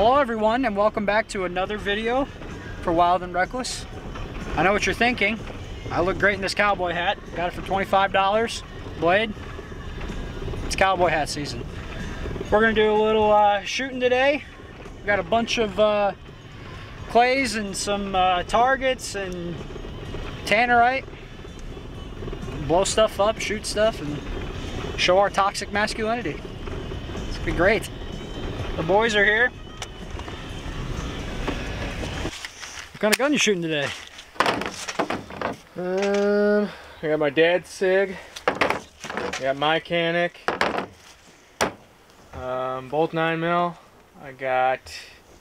Hello everyone, and welcome back to another video for Wild and Reckless. I know what you're thinking. I look great in this cowboy hat. Got it for $25. Blade. It's cowboy hat season. We're gonna do a little shooting today. We got a bunch of clays and some targets and Tannerite. Blow stuff up, shoot stuff, and show our toxic masculinity. It's gonna be great. The boys are here. What kind of gun you shooting today? I got my dad's SIG. I got my Canic. Bolt 9mm. I got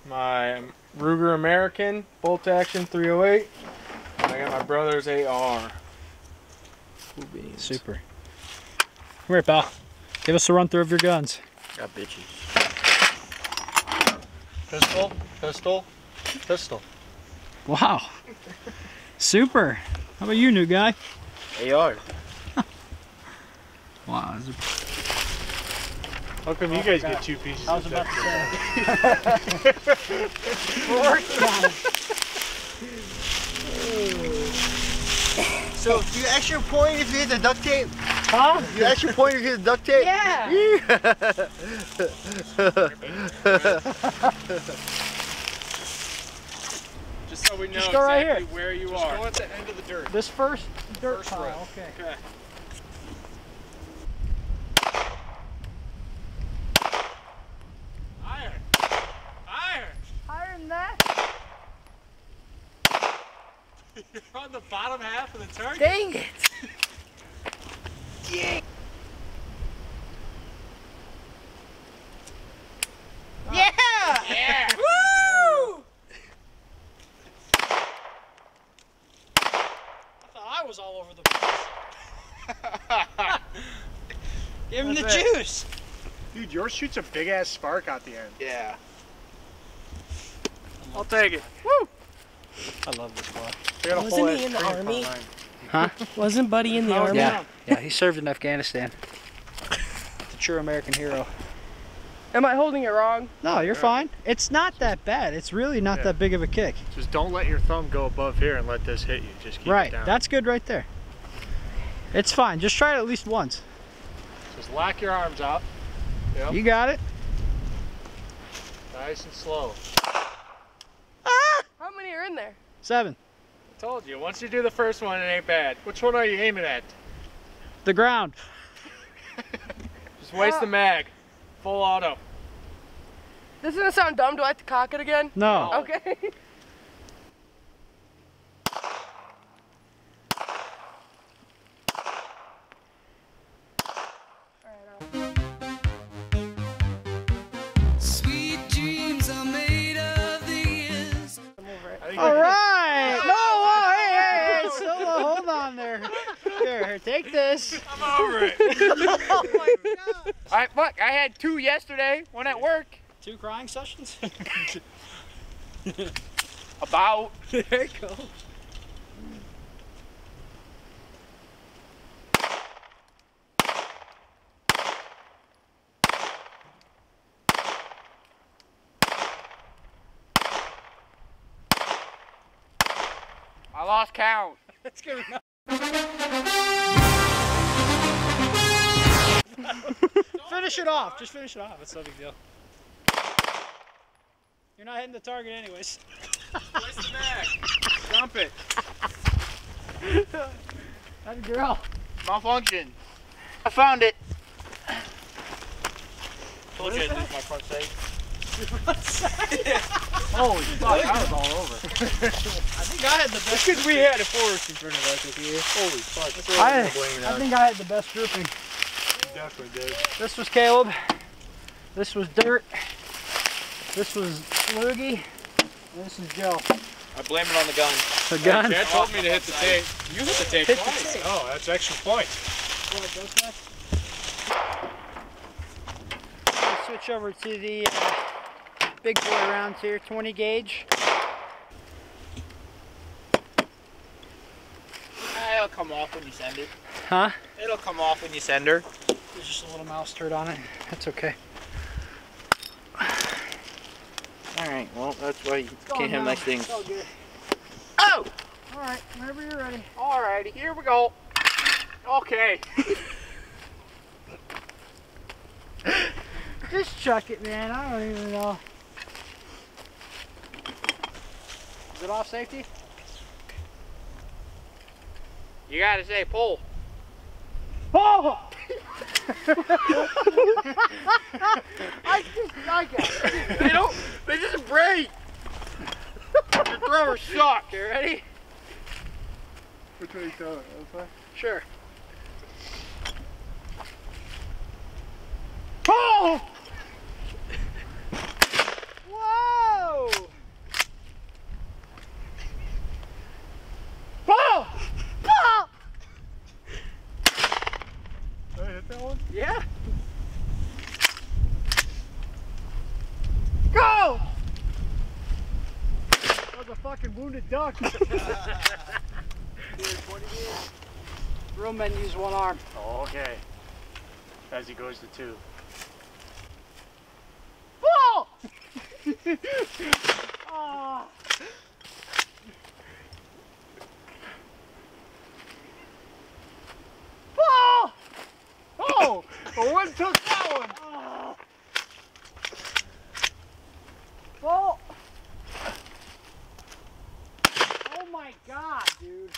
my Ruger American bolt action 308. And I got my brother's AR. Super. Come here, pal. Give us a run through of your guns. Got bitches. Pistol, pistol, pistol. Wow. Super. How about you, new guy? AR. Wow. How come you guys get 2 pieces? I was of about duct to tape? say. We're working on it. So, do you extra point if you hit the duct tape? Huh? You extra point if you hit the duct tape? Yeah. Just so we know Just go right exactly here. where you are. Just go at the end of the dirt. This first dirt First pile. row. Okay. Okay. Iron. Iron. Higher than that? You're on the bottom half of the target. Dang it. Yeah. Yeah. Yeah. Woo! I thought I was all over the place. Give him the juice. Dude, yours shoots a big ass spark out the end. Yeah. I'll take it. Woo! I love this one. They got a Wasn't whole he ass in the cream army? for mine. Huh? Wasn't Buddy in the army? Yeah. Yeah, he served in Afghanistan. The true American hero. Am I holding it wrong? No, you're fine. It's not that bad. It's really not that big of a kick. Just don't let your thumb go above here and let this hit you. Just keep Right, it down. that's good right there. It's fine. Just try it at least once. Just lock your arms out. Yep. You got it. Nice and slow. How many are in there? 7. I told you, once you do the first one, it ain't bad. Which one are you aiming at? The ground. Just waste the mag. Full auto. This is gonna sound dumb. Do I have to cock it again? No. Okay. Sweet dreams are made of these. All right. No, whoa, hey, Solo, hold on there. Here, take this. I'm over it. Oh my God. Look, I had 2 yesterday, one at work. 2 crying sessions? About. There you go. I lost count. That's good enough. Finish it off. Just finish it off. It's no big deal. You're not hitting the target anyways. Waste the mag. Dump it. That girl. Malfunction. I found it. Told you I'd lose my front sight. Holy fuck, I was all over. I think I had the best. Because we had a forest in front of us with you. Holy fuck. That's what I I'm blaming on. think I had the best grouping. You definitely did. This was Caleb. This was Dirt. This was Loogie. And this is Joe. I blame it on the gun. The gun? Dad told me to hit the tape. You hit the tape Hit the twice. tape. Oh, that's extra points. Let's switch over to the big boy rounds here, 20 gauge. It'll come off when you send it. Huh? It'll come off when you send her. There's just a little mouse turd on it. That's okay. Alright, well, that's why you can't have nice things. Oh! Alright, whenever you're ready. Alrighty, here we go. Okay. Just chuck it, man. I don't even know. Is it off safety? You gotta say pull. Oh! I got it. They just break. Your throwers suck. You ready? Which way you throw it? This way? Sure. Oh! Whoa! Oh! Oh! Did I hit that one? Yeah. Go! That was a fucking wounded duck. Real men use one arm. Oh, okay. As he goes to 2. Ball! Oh. Ball! Oh! The one took that one. Oh. Ball! Oh my god, dude.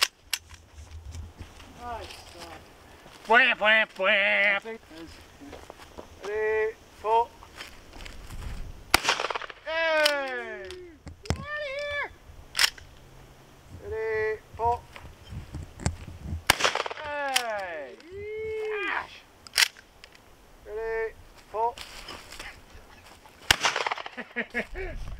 Oh, it sucks. Wham, wham, wham. Ready, pull. Hey! Get out of here! Ready, pull. Hey! Gosh! Ready, pull. I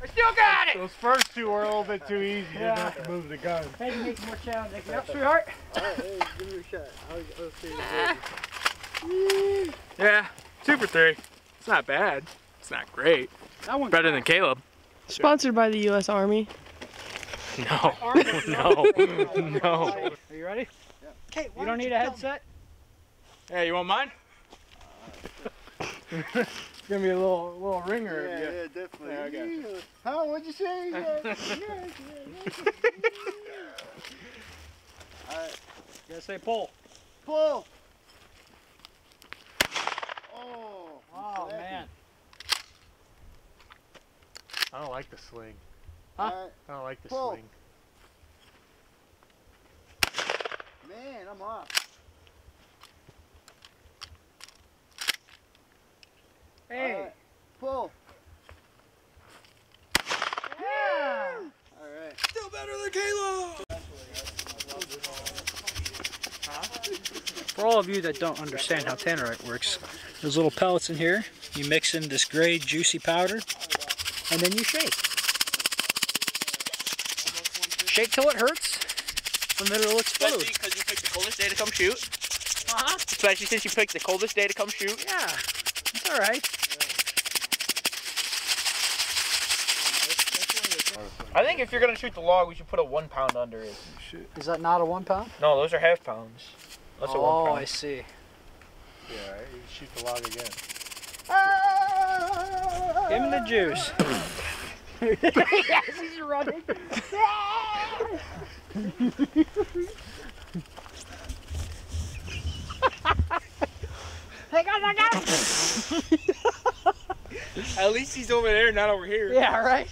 still got it! Those first 2 were a little bit too easy. You Yeah. didn't have to move the gun. Hey, to make it more challenging. Yep, sweetheart. Alright, hey, give me a shot. I'll see you. Yeah, 2 for 3. It's not bad. It's not great. That one Better than Caleb. Sponsored by the U.S. Army. No. No. No. Are you ready? Yeah. Okay, you don't need a headset? Hey, you want mine? It's gonna be a little ringer. Yeah, if you- yeah, definitely. Yeah, I got you. Huh? What'd you say? Alright, You gotta say pull. pull! Oh! Oh, man. I don't like the sling. Huh? Alright, I don't like the Pull. sling. man, I'm off. Hey. Alright, pull. Yeah. Alright. Still better than Caleb. For all of you that don't understand how Tannerite works, there's little pellets in here. You mix in this gray juicy powder, and then you shake. Shake till it hurts, and then it'll explode. Especially because you picked the coldest day to come shoot. Uh-huh. Especially since you picked the coldest day to come shoot. Yeah, it's all right. I think if you're gonna shoot the log, we should put a 1 pound under it. Is that not a 1 pound? No, those are half pounds. That's a 1 Oh, pound. I see. Yeah, right? You shoot the log again. Give him the juice. Yes, he's running. I got him. At least he's over there, not over here. Yeah, right.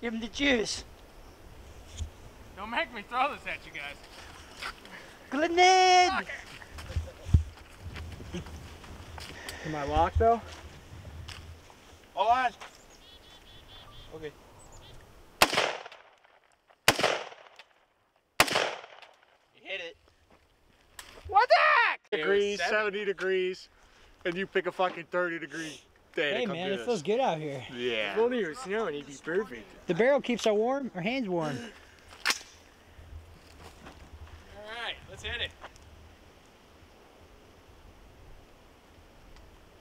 Give him the juice. Don't make me throw this at you guys. Glenid. Am I locked though? Hold on. Okay. You hit it. What the heck? Degrees, 70 degrees, and you pick a fucking 30-degree day to Hey come man, do it this. feels good out here. Yeah. If only it was snowing, he'd be perfect. The barrel keeps our hands warm. Alright, let's hit it.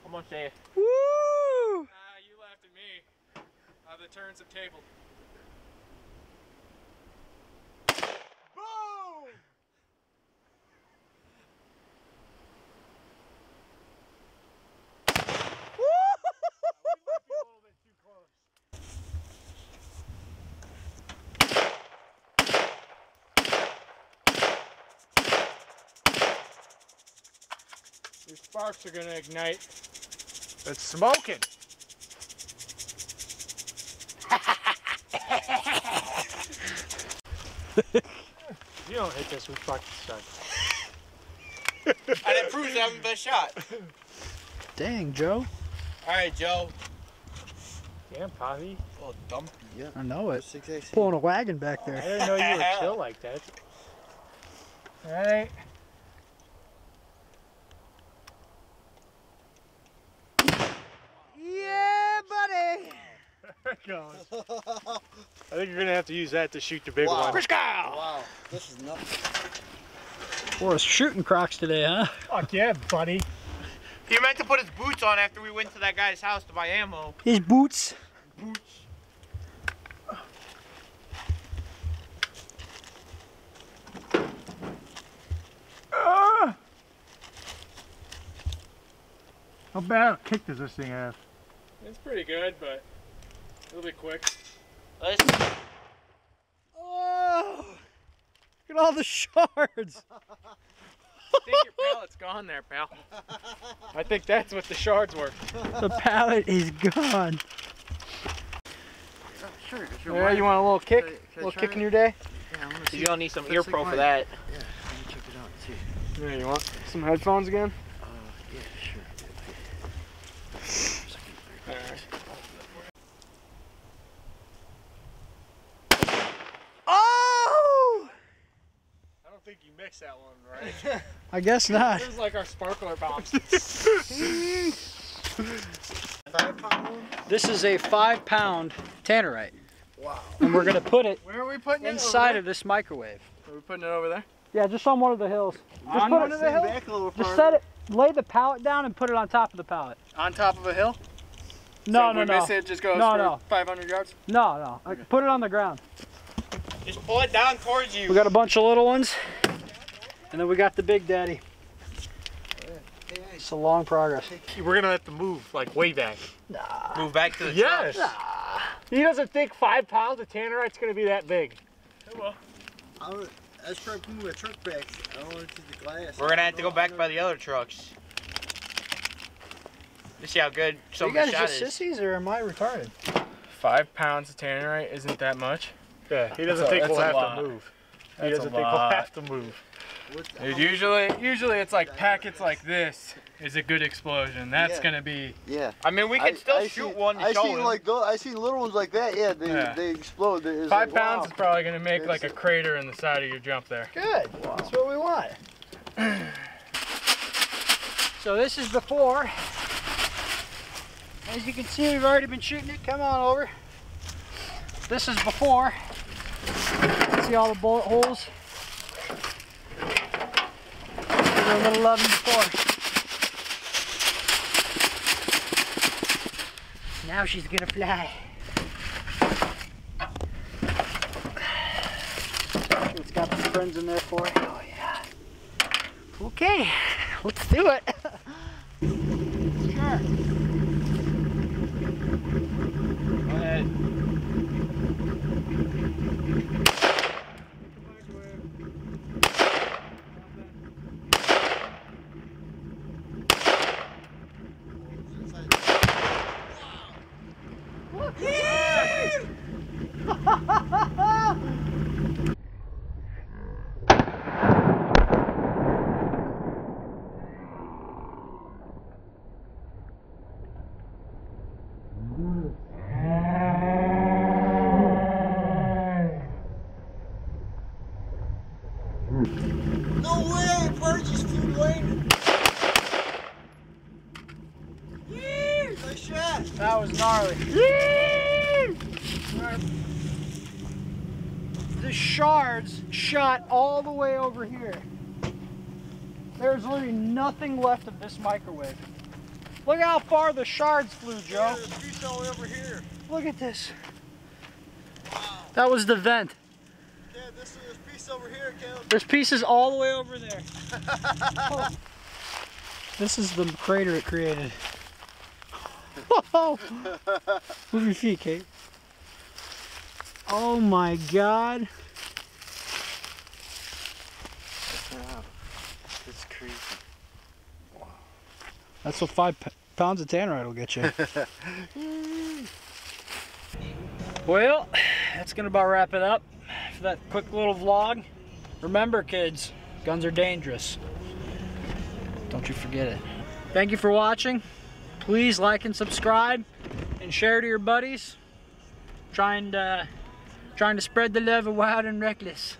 I'm gonna say it. Woo! You laughed at me. The turns have tabled. Boom! sparks are gonna ignite. It's smoking. If you don't hit this, we fucking suck. And it proves that I'm the best shot. Dang, Joe. Alright, Joe. Damn, Poppy. Oh, dumpy. Yeah. I know it. 6AC. Pulling a wagon back I there. didn't know you were chill like that. Alright. Yeah, buddy. There it goes. I think you're gonna have to use that to shoot the big Wow. one. Wow, this is nuts. We're shooting crocs today, huh? Fuck yeah, buddy. He meant to put his boots on after we went to that guy's house to buy ammo. His boots. Boots. How bad a kick does this thing have? It's pretty good, but it'll be quick. Let's Oh! Look at all the shards. I think your pallet's gone there, pal. I think that's what the shards were. The pallet is gone. Sure. Yeah, you want a little kick? Can I A little try kick it? in your day? Yeah, I want to see. You're gonna need some Let's ear take pro for mine. that. Yeah, let me check it out and see. Yeah, you want some headphones again? Yeah, sure. Oh! I don't think you mixed that one right. I guess not. This is like our sparkler bombs. 5 pound one? This is a 5-pound Tannerite. Wow. And we're gonna put it Where are we putting it? inside of this microwave. Are we putting it over there? Yeah, just on one of the hills. Just On put one it, of the hills? Back a little just farther. set it, lay the pallet down and put it on top of the pallet. On top of a hill? No, so no, if we no. miss it, it just goes No, for no. 500 yards? No, no. Like, put it on the ground. Just pull it down towards you. We got a bunch of little ones. And then we got the big daddy. It's a long progress. We're gonna have to move like way back. Move back to the Yes. truck. He doesn't think 5 pounds of Tannerite's gonna be that big. That's probably move my truck back. I don't want to see the glass. We're gonna have to go back by the other trucks. To see how good Are some you of the guys shot just is. sissies or am I retarded? 5 pounds of Tannerite isn't that much? Yeah, he doesn't That's a- think that's we'll a have lot. to move. He That's a doesn't think we'll lot. have to move. Dude, usually it's like packets like this is a good explosion. That's Yeah. gonna be. Yeah. I mean, we can still shoot one to I show seen him. like those. I seen little ones like that. Yeah, they explode. It's 5 like, pounds wow. is probably gonna make like a crater in the side of your jump there. Good. That's what we want. So this is before. As you can see, we've already been shooting it. Come on over. This is before. See all the bullet holes? Give it a little love before. Now she's gonna fly. It's got some friends in there for it. Oh yeah. Okay, let's do it. Sure. Go ahead. No way! Bird just flew away. Nice shot. That was gnarly. The shards shot all the way over here. There's literally nothing left of this microwave. Look how far the shards flew, Joe. There's a piece all the way over here. Look at this. That was the vent. Yeah, this is a piece over here, Caleb. There's pieces all the way over there. Oh. This is the crater it created. Whoa. Move your feet, Kate. Oh my God. Wow. It's crazy. That's what 5 pounds of Tannerite will get you. Well, that's gonna about wrap it up for that quick little vlog. Remember, kids, guns are dangerous. Don't you forget it. Thank you for watching. Please like and subscribe and share to your buddies. Trying to spread the love of Wild and Reckless.